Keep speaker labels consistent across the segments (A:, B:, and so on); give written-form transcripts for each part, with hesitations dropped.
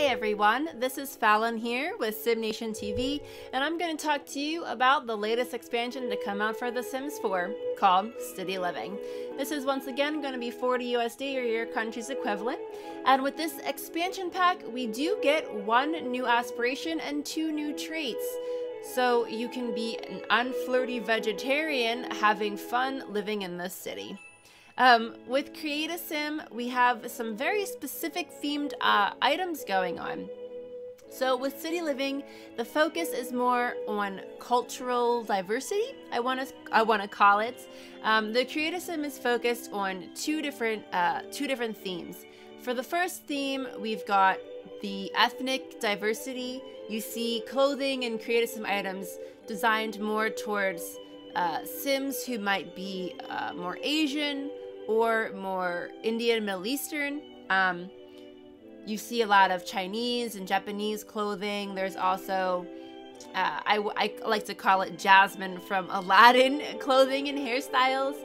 A: Hey everyone, this is Fallon here with SimNation TV, and I'm going to talk to you about the latest expansion to come out for The Sims 4, called City Living. This is once again going to be 40 USD or your country's equivalent, and with this expansion pack, we do get 1 new aspiration and 2 new traits. So you can be an unflirty vegetarian having fun living in this city. With Create a Sim, we have some very specific themed items going on. So with City Living, the focus is more on cultural diversity, I want to call it. The Create a Sim is focused on two different themes. For the first theme, we've got the ethnic diversity. You see clothing and Create a Sim items designed more towards Sims who might be more Asian or more Indian, Middle Eastern. You see a lot of Chinese and Japanese clothing. There's also, I like to call it Jasmine from Aladdin clothing and hairstyles,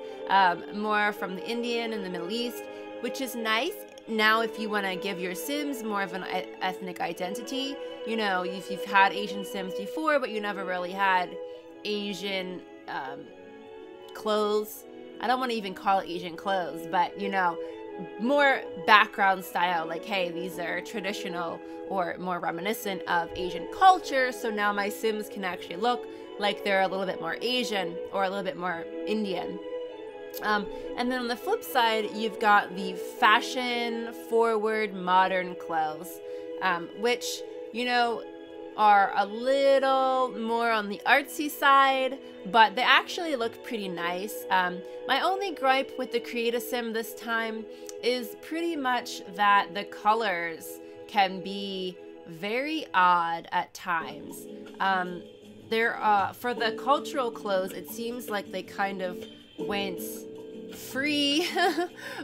A: more from the Indian and the Middle East, which is nice. Now, if you want to give your Sims more of an ethnic identity, you know, if you've had Asian Sims before, but you never really had Asian clothes. I don't want to even call it Asian clothes, but you know, more background style, like, hey, these are traditional or more reminiscent of Asian culture, so now my Sims can actually look like they're a little bit more Asian or a little bit more Indian. And then on the flip side, you've got the fashion forward modern clothes, which, you know, are a little more on the artsy side, but they actually look pretty nice. My only gripe with the Create a Sim this time is pretty much that the colors can be very odd at times. For the cultural clothes, it seems like they kind of went free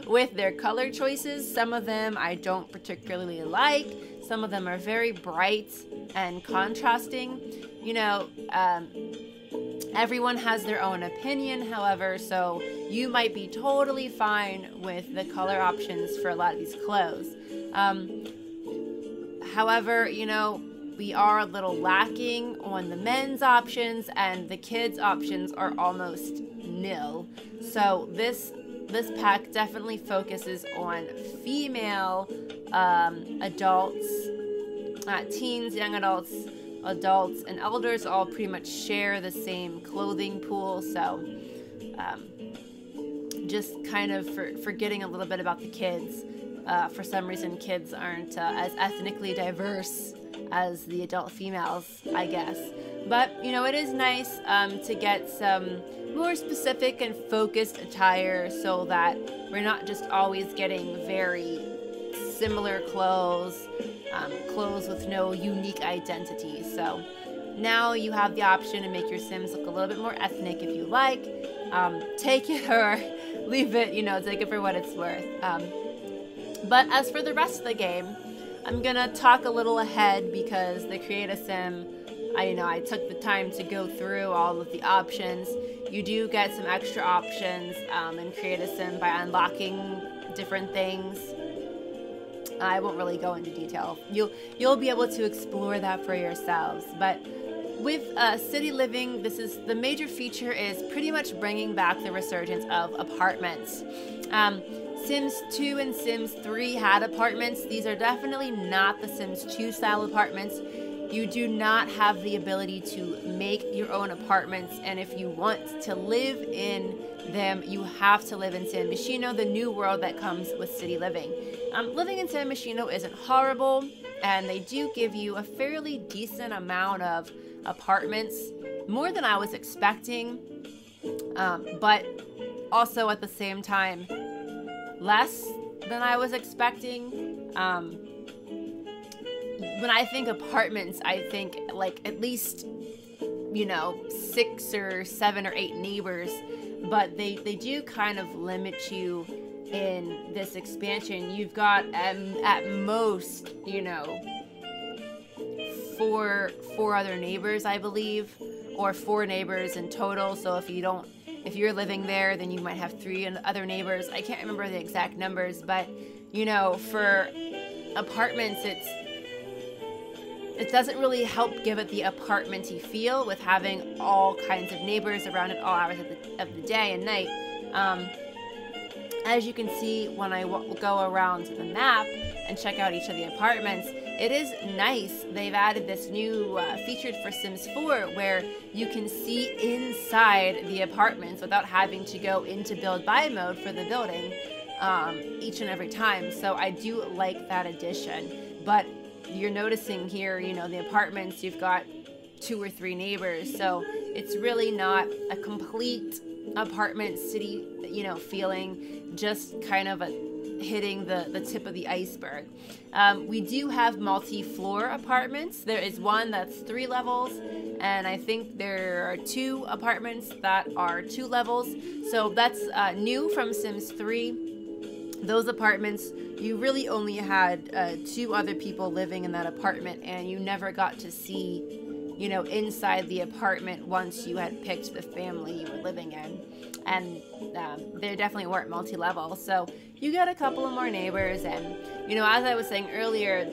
A: with their color choices. Some of them I don't particularly like. Some of them are very bright and contrasting. You know, everyone has their own opinion, however, so you might be totally fine with the color options for a lot of these clothes. However, you know, we are a little lacking on the men's options, and the kids' options are almost nil. So this pack definitely focuses on female adults, teens, young adults, and elders all pretty much share the same clothing pool. So just kind of forgetting a little bit about the kids. For some reason, kids aren't as ethnically diverse as the adult females, I guess. But, you know, it is nice to get some more specific and focused attire so that we're not just always getting very similar clothes, clothes with no unique identity. So now you have the option to make your Sims look a little bit more ethnic if you like. Take it or leave it, you know, take it for what it's worth. But as for the rest of the game, I'm gonna talk a little ahead because the Create a Sim, I took the time to go through all of the options. You do get some extra options in Create a Sim by unlocking different things. I won't really go into detail. You'll be able to explore that for yourselves. But with City Living, the major feature is pretty much bringing back the resurgence of apartments. Sims 2 and Sims 3 had apartments. These are definitely not the Sims 2 style apartments. You do not have the ability to make your own apartments, and if you want to live in them, you have to live in San Myshuno, the new world that comes with City Living. Living in San Myshuno isn't horrible, and they do give you a fairly decent amount of apartments, more than I was expecting, but also at the same time, less than I was expecting. When I think apartments, I think like at least, you know, 6 or 7 or 8 neighbors, but they do kind of limit you in this expansion. You've got at most, you know, four other neighbors, I believe, or 4 neighbors in total. So if you're living there, then you might have 3 other neighbors. I can't remember the exact numbers, but you know, for apartments, it doesn't really help give it the apartmenty feel with having all kinds of neighbors around at all hours of the day and night. As you can see when I go around the map and check out each of the apartments, it is nice. They've added this new feature for Sims 4 where you can see inside the apartments without having to go into build by mode for the building each and every time. So I do like that addition. But you're noticing here, you know, the apartments, you've got 2 or 3 neighbors. So it's really not a complete apartment city, you know, feeling, just kind of hitting the tip of the iceberg. We do have multi-floor apartments. There is one that's 3 levels, and I think there are 2 apartments that are 2 levels. So that's new from Sims 3. Those apartments, you really only had 2 other people living in that apartment, and you never got to see, you know, inside the apartment once you had picked the family you were living in. And they definitely weren't multi-level, so you get a couple of more neighbors. And, you know, as I was saying earlier,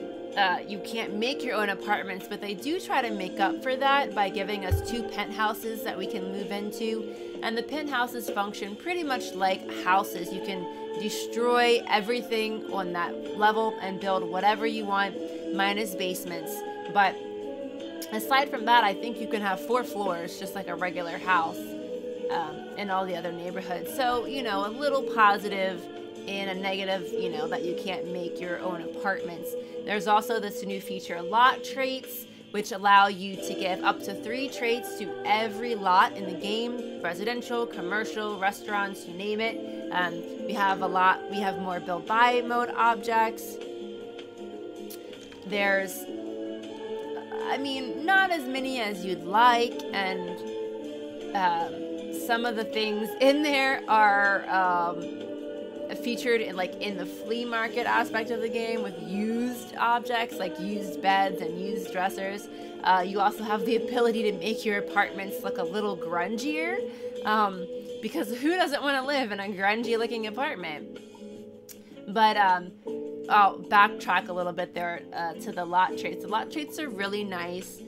A: you can't make your own apartments, but they do try to make up for that by giving us 2 penthouses that we can move into. And the penthouses function pretty much like houses. You can destroy everything on that level and build whatever you want, minus basements. But aside from that, I think you can have 4 floors, just like a regular house, in all the other neighborhoods. So, you know, a little positive and a negative, you know, that you can't make your own apartments. There's also this new feature, lot traits, which allow you to give up to 3 traits to every lot in the game: residential, commercial, restaurants, you name it. We have more build by mode objects. There's, I mean, not as many as you'd like, and some of the things in there are featured in the flea market aspect of the game, with used objects like used beds and used dressers. You also have the ability to make your apartments look a little grungier, because who doesn't want to live in a grungy looking apartment? But I'll backtrack a little bit there to the lot traits. The lot traits are really nice.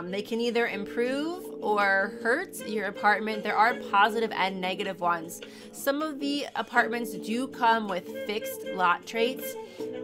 A: They can either improve or hurt your apartment. There are positive and negative ones. Some of the apartments do come with fixed lot traits.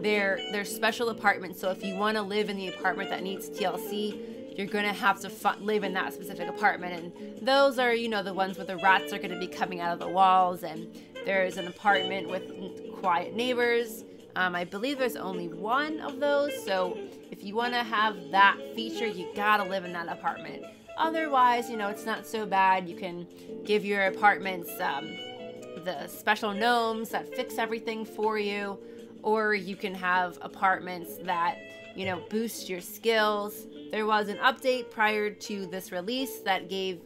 A: They're special apartments, so if you want to live in the apartment that needs TLC, you're going to have to live in that specific apartment. And those are, you know, the ones where the rats are going to be coming out of the walls, and there's an apartment with quiet neighbors. I believe there's only 1 of those, so if you want to have that feature, you gotta live in that apartment. Otherwise, you know, it's not so bad. You can give your apartments the special gnomes that fix everything for you, or you can have apartments that, you know, boost your skills. There was an update prior to this release that gave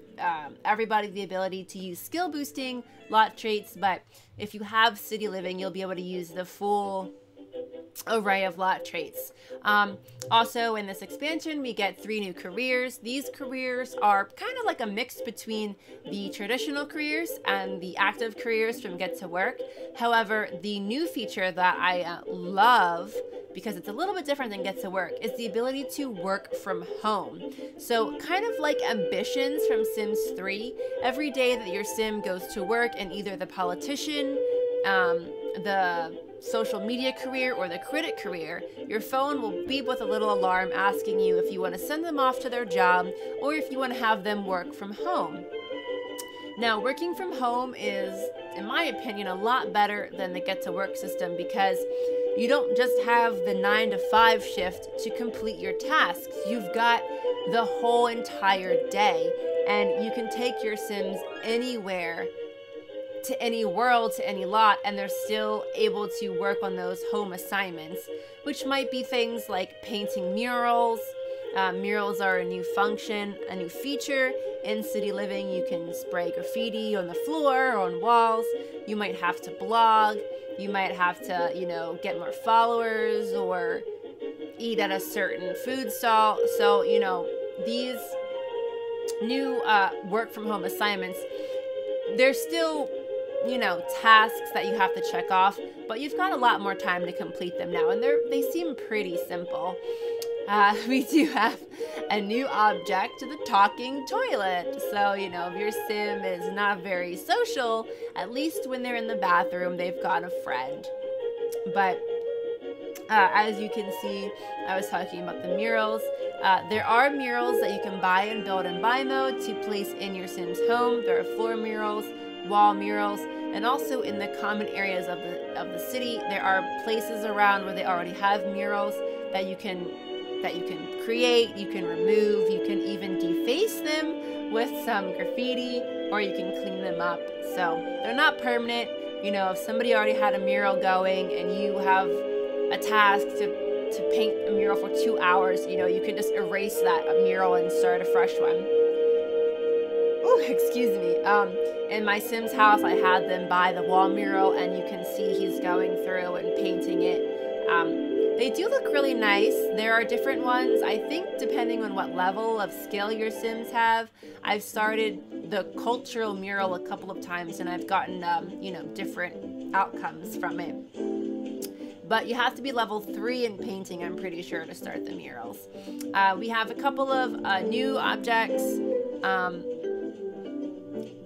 A: everybody the ability to use skill boosting lot traits, but if you have city living, you'll be able to use the full array of lot traits. Also in this expansion, we get 3 new careers. These careers are kind of like a mix between the traditional careers and the active careers from Get to Work. However, the new feature that I love, because it's a little bit different than Get to Work, is the ability to work from home. So kind of like ambitions from Sims 3, every day that your sim goes to work in either the politician, the social media career, or the critic career, your phone will beep with a little alarm asking you if you want to send them off to their job or if you want to have them work from home. Now, working from home is, in my opinion, a lot better than the Get to Work system, because you don't just have the 9 to 5 shift to complete your tasks. You've got the whole entire day, and you can take your Sims anywhere, to any world, to any lot, and they're still able to work on those home assignments, which might be things like painting murals. Murals are a new function, a new feature in City Living. You can spray graffiti on the floor or on walls. You might have to blog. You might have to, you know, get more followers or eat at a certain food stall. So, you know, these new work from home assignments, they're still, you know, tasks that you have to check off, but you've got a lot more time to complete them now, and they seem pretty simple. we do have a new object, the talking toilet. So, you know, if your sim is not very social, at least when they're in the bathroom, they've got a friend. But as you can see, I was talking about the murals. There are murals that you can buy and build in buy mode to place in your sim's home. There are floor murals, wall murals, and also in the common areas of the city, there are places around where they already have murals that you can create, you can remove, you can even deface them with some graffiti, or you can clean them up. So they're not permanent. You know, if somebody already had a mural going and you have a task to paint a mural for 2 hours, you know, you can just erase that mural and start a fresh one. Ooh, excuse me. In my Sim's house, I had them buy the wall mural, and you can see he's going through and painting it. They do look really nice. There are different ones. I think depending on what level of skill your Sims have. I've started the cultural mural a couple of times, and I've gotten, you know, different outcomes from it. But you have to be level 3 in painting, I'm pretty sure, to start the murals. We have a couple of new objects,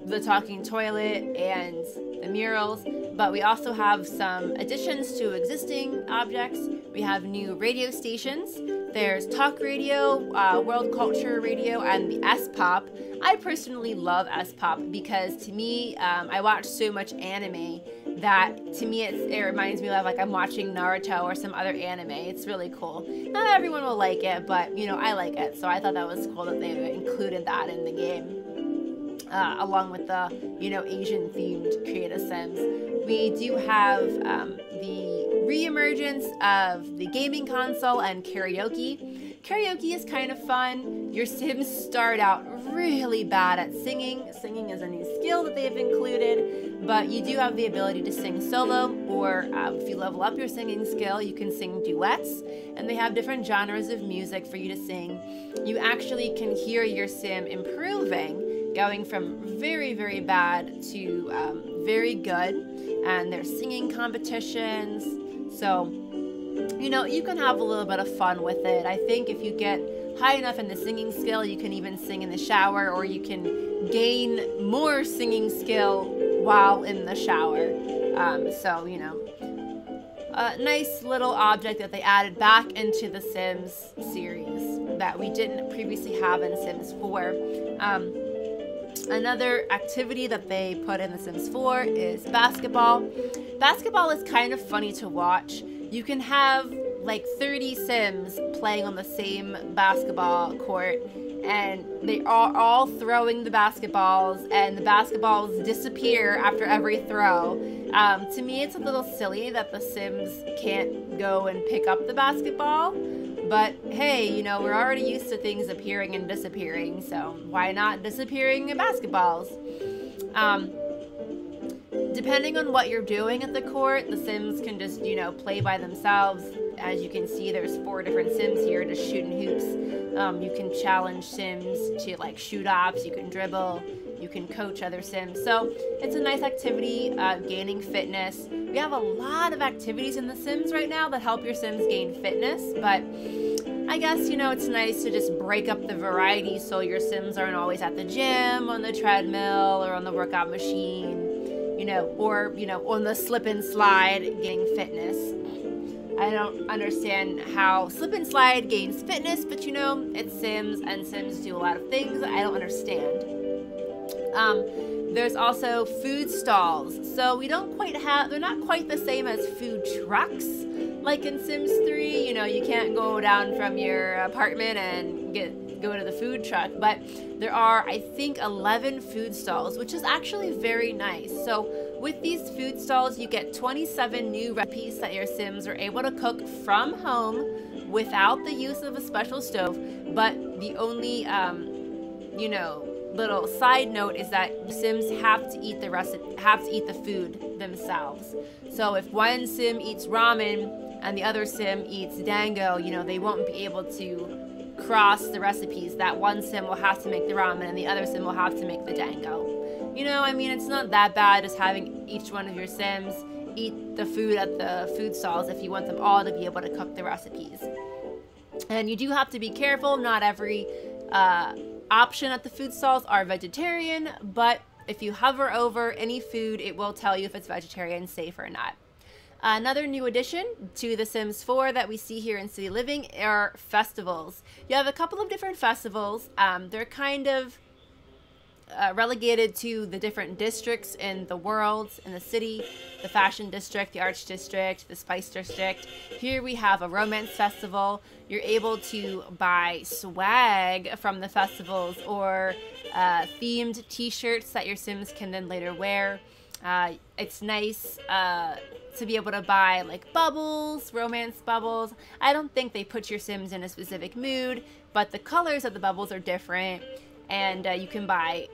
A: the talking toilet and the murals, but we also have some additions to existing objects. We have new radio stations. There's Talk Radio, World Culture Radio, and the S-Pop. I personally love S-Pop because to me, I watch so much anime that to me it reminds me of like I'm watching Naruto or some other anime. It's really cool. Not everyone will like it, but you know, I like it. So I thought that was cool that they included that in the game. Along with the, you know, Asian themed Create a Sims. We do have the re-emergence of the gaming console and karaoke. Karaoke is kind of fun. Your Sims start out really bad at singing. Singing is a new skill that they've included, but you do have the ability to sing solo, or if you level up your singing skill, you can sing duets, and they have different genres of music for you to sing. You actually can hear your Sim improving, going from very, very bad to very good, and there's singing competitions. So, you know, you can have a little bit of fun with it. I think if you get high enough in the singing skill, you can even sing in the shower, or you can gain more singing skill while in the shower. So, you know, a nice little object that they added back into the Sims series that we didn't previously have in Sims 4. Another activity that they put in The Sims 4 is basketball. Basketball is kind of funny to watch. You can have like 30 Sims playing on the same basketball court, and they are all throwing the basketballs, and the basketballs disappear after every throw. To me, it's a little silly that the Sims can't go and pick up the basketball. But hey, you know, we're already used to things appearing and disappearing, so why not disappearing basketballs? Depending on what you're doing at the court, the Sims can just, you know, play by themselves. As you can see, there's 4 different Sims here just shooting hoops. You can challenge Sims to like shoot ops, you can dribble, you can coach other Sims. So it's a nice activity, gaining fitness. We have a lot of activities in The Sims right now that help your Sims gain fitness, but I guess, you know, it's nice to just break up the variety so your Sims aren't always at the gym, on the treadmill, or on the workout machine, you know, or, you know, on the slip and slide gaining fitness. I don't understand how slip and slide gains fitness, but you know, it's Sims, and Sims do a lot of things that I don't understand. There's also food stalls. So we don't quite have, they're not quite the same as food trucks like in Sims 3. You know, you can't go down from your apartment and go to the food truck, but there are, I think, 11 food stalls, which is actually very nice. So with these food stalls, you get 27 new recipes that your Sims are able to cook from home without the use of a special stove. But the only, you know, little side note is that Sims have to eat the food themselves. So if one Sim eats ramen and the other Sim eats dango, you know, they won't be able to cross the recipes. That one Sim will have to make the ramen and the other Sim will have to make the dango. You know, I mean, it's not that bad just having each one of your Sims eat the food at the food stalls if you want them all to be able to cook the recipes. And you do have to be careful. Not every option at the food stalls are vegetarian, but if you hover over any food, it will tell you if it's vegetarian safe or not. Another new addition to The Sims 4 that we see here in City Living are festivals. You have a couple of different festivals. They're kind of relegated to the different districts in the world, in the city: the fashion district, the arts district, the spice district. Here we have a romance festival. You're able to buy swag from the festivals, or themed t-shirts that your Sims can then later wear. It's nice to be able to buy like bubbles, romance bubbles. I don't think they put your Sims in a specific mood, but the colors of the bubbles are different. And you can buy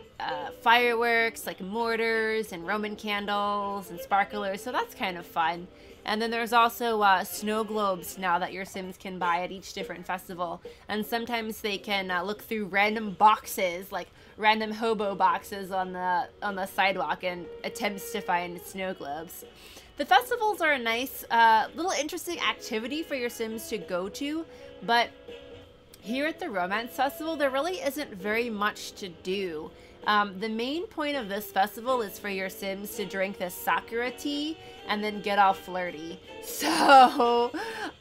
A: fireworks like mortars and Roman candles and sparklers, so that's kind of fun. And then there's also snow globes now that your Sims can buy at each different festival. And sometimes they can look through random boxes, like random hobo boxes on the sidewalk, and attempts to find snow globes. The festivals are a nice, little interesting activity for your Sims to go to, but here at the Romance Festival, there really isn't very much to do. The main point of this festival is for your Sims to drink this Sakura tea and then get all flirty. So,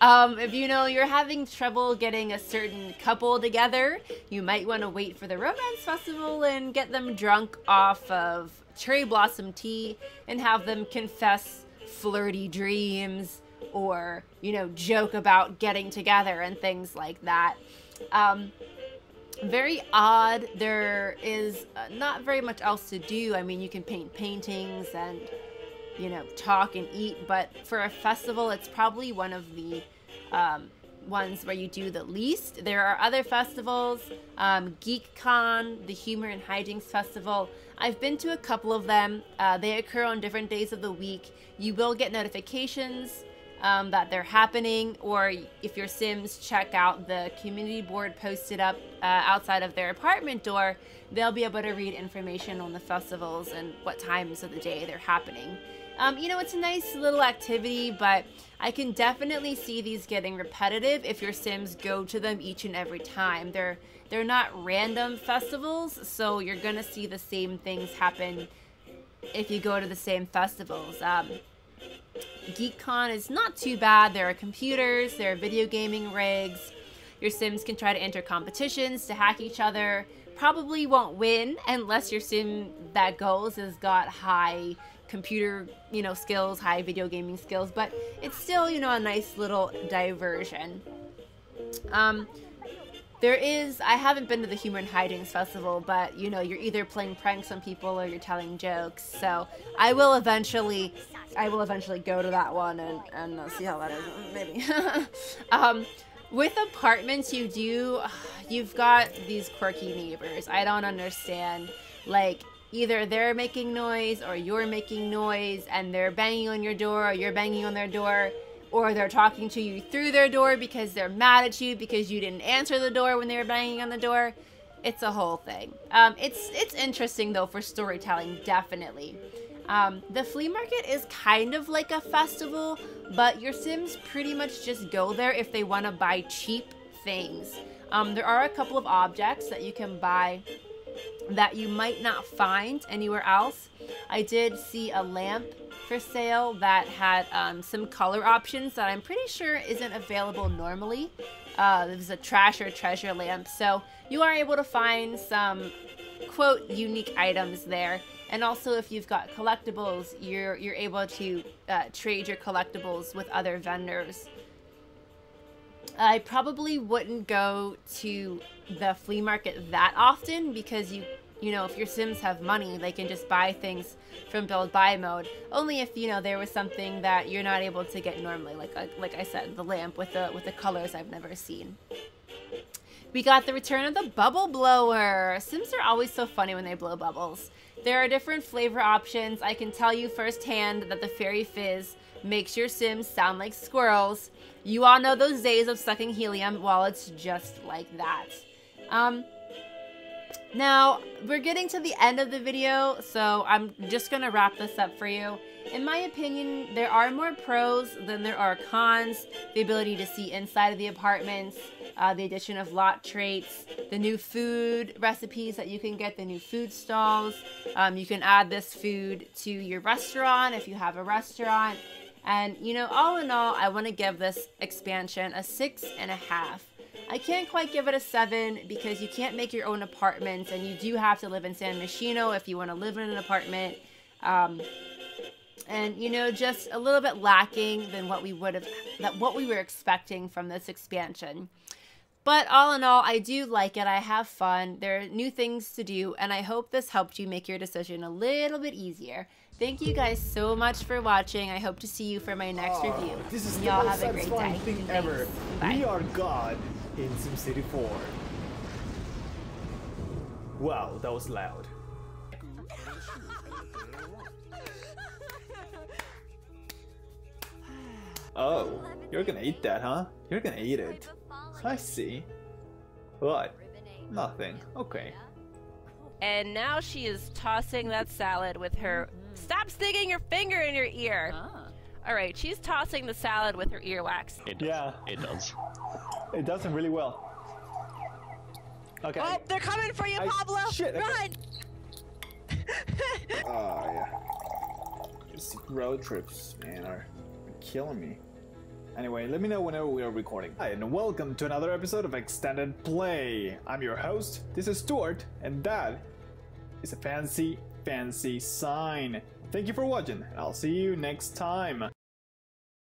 A: if you know you're having trouble getting a certain couple together, you might want to wait for the Romance Festival and get them drunk off of cherry blossom tea and have them confess flirty dreams, or, you know, joke about getting together and things like that. Very odd. There is not very much else to do. I mean, you can paint paintings and, you know, talk and eat, but for a festival, it's probably one of the ones where you do the least. There are other festivals, GeekCon, the Humor and Hijinks Festival. I've been to a couple of them. They occur on different days of the week. You will get notifications that they're happening, or if your Sims check out the community board posted up outside of their apartment door, they'll be able to read information on the festivals and what times of the day they're happening. You know, it's a nice little activity, but I can definitely see these getting repetitive if your Sims go to them each and every time. They're not random festivals, so you're gonna see the same things happen if you go to the same festivals. GeekCon is not too bad. There are computers, there are video gaming rigs. Your Sims can try to enter competitions to hack each other. Probably won't win unless your Sim that goes has got high computer, you know, skills, high video gaming skills, but it's still, you know, a nice little diversion. I haven't been to the Humor and Hijinks Festival, but, you know, you're either playing pranks on people or you're telling jokes, so I will eventually go to that one and see how that is, maybe. With apartments, you've got these quirky neighbors. I don't understand, like, either they're making noise or you're making noise, and they're banging on your door or you're banging on their door, or they're talking to you through their door because they're mad at you because you didn't answer the door when they were banging on the door. It's a whole thing. It's interesting, though, for storytelling, definitely. The flea market is kind of like a festival, but your Sims pretty much just go there if they want to buy cheap things. There are a couple of objects that you can buy that you might not find anywhere else. I did see a lamp for sale that had some color options that I'm pretty sure isn't available normally. It was a trash or treasure lamp, so you are able to find some, quote, unique items there. And also, if you've got collectibles, you're able to trade your collectibles with other vendors. I probably wouldn't go to the flea market that often because you know, if your Sims have money, they can just buy things from build buy mode. Only if, you know, there was something that you're not able to get normally, like I said, the lamp with the colors I've never seen. We got the return of the bubble blower. Sims are always so funny when they blow bubbles. There are different flavor options. I can tell you firsthand that the Fairy Fizz makes your Sims sound like squirrels. You all know those days of sucking helium. Well, it's just like that. Now, we're getting to the end of the video, so I'm just going to wrap this up for you. In my opinion, there are more pros than there are cons. The ability to see inside of the apartments, the addition of lot traits, the new food recipes that you can get, the new food stalls. You can add this food to your restaurant if you have a restaurant. And, you know, all in all, I want to give this expansion a 6.5. I can't quite give it a 7 because you can't make your own apartments, and you do have to live in San Myshuno if you want to live in an apartment. And, you know, just a little bit lacking than what we were expecting from this expansion. But all in all, I do like it. I have fun. There are new things to do, and I hope this helped you make your decision a little bit easier. Thank you guys so much for watching. I hope to see you for my next review.
B: This is the
A: y'all
B: most
A: have a great
B: satisfying
A: day.
B: thing
A: Thanks.
B: ever.
A: Bye.
B: We are God in SimCity 4. Wow, that was loud. Oh, you're gonna eat that, huh? You're gonna eat it. I see. What? Nothing. Okay.
C: And now she is tossing that salad with her... Stop sticking your finger in your ear! Alright, she's tossing the salad with her earwax.
D: It does.
B: Yeah.
D: It does.
B: It does them really well. Okay.
C: Oh, they're coming for you, Pablo!
B: Shit,
C: Run!
B: Oh, yeah. These road trips, man, are killing me. Anyway, let me know whenever we are recording. Hi, and welcome to another episode of Extended Play. I'm your host, this is Stuart, and that is a fancy, fancy sign. Thank you for watching, and I'll see you next time.